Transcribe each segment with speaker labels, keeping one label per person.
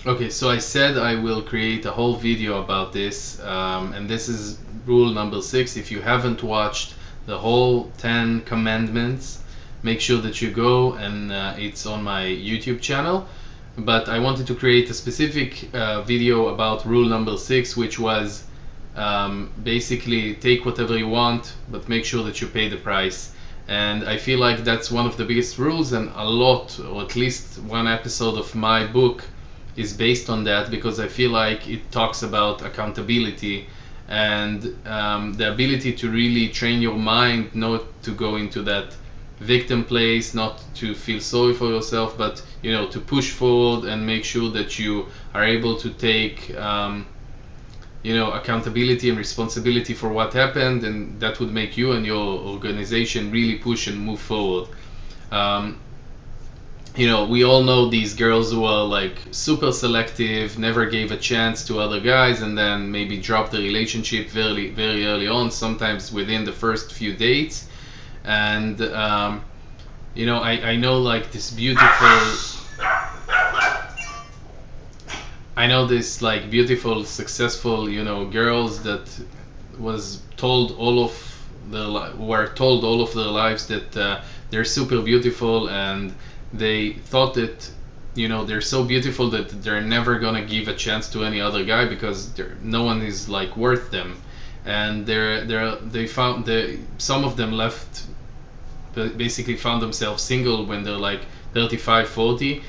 Speaker 1: Okay, so I said I will create a whole video about this, and this is rule number 6. If you haven't watched the whole 10 commandments, make sure that you go, and it's on my YouTube channel. But I wanted to create a specific video about rule number 6, which was basically take whatever you want, but make sure that you pay the price. And I feel like that's one of the biggest rules, and a lot, or at least one episode of my book is based on that, because I feel like it talks about accountability and the ability to really train your mind not to go into that victim place, not to feel sorry for yourself, but to push forward and make sure that you are able to take accountability and responsibility for what happened, and that would make you and your organization really push and move forward. We all know these girls who are like super selective, never gave a chance to other guys, and then maybe dropped the relationship very, very early on, sometimes within the first few dates. And I know like this beautiful, successful, girls that were told all of their lives that they're super beautiful, and they thought that they're so beautiful that they're never gonna give a chance to any other guy because no one is like worth them. And some of them basically found themselves single when they're like 35, 40.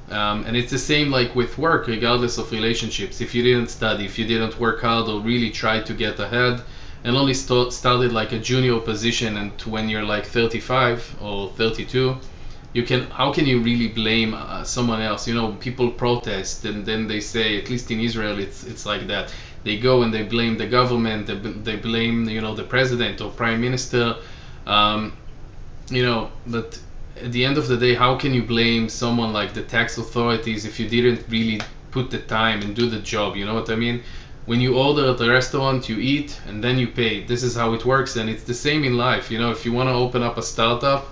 Speaker 1: And it's the same like with work, regardless of relationships. If you didn't study, if you didn't work hard or really try to get ahead, and only started like a junior position, and when you're like 35 or 32, how can you really blame someone else? People protest, and then they say, at least in Israel it's like that, they go and they blame the government, they blame the president or prime minister, but at the end of the day, how can you blame someone like the tax authorities if you didn't really put the time and do the job? You know what I mean? When you order at a restaurant, you eat and then you pay. This is how it works, and it's the same in life. If you want to open up a startup,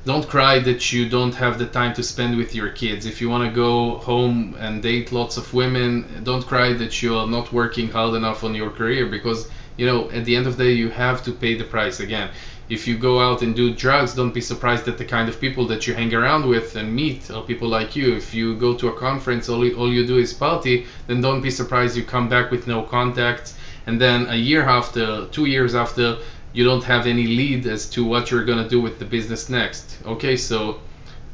Speaker 1: don't cry that you don't have the time to spend with your kids. If you want to go home and date lots of women, don't cry that you are not working hard enough on your career, because at the end of the day, you have to pay the price. Again, if you go out and do drugs, don't be surprised that the kind of people that you hang around with and meet are people like you. If you go to a conference, all you do is party, then don't be surprised you come back with no contacts, and then a year after, 2 years after, you don't have any lead as to what you're gonna do with the business next. Okay, so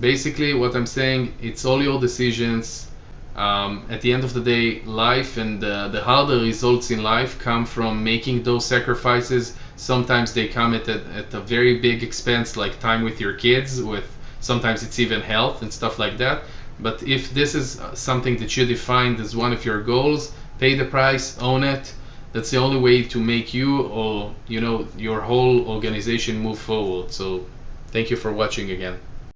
Speaker 1: basically what I'm saying, it's all your decisions. At the end of the day, life and the harder results in life come from making those sacrifices. Sometimes they come at a very big expense, like time with your kids, sometimes it's even health and stuff like that. But if this is something that you defined as one of your goals, pay the price, own it. That's the only way to make you or your whole organization move forward. So thank you for watching again.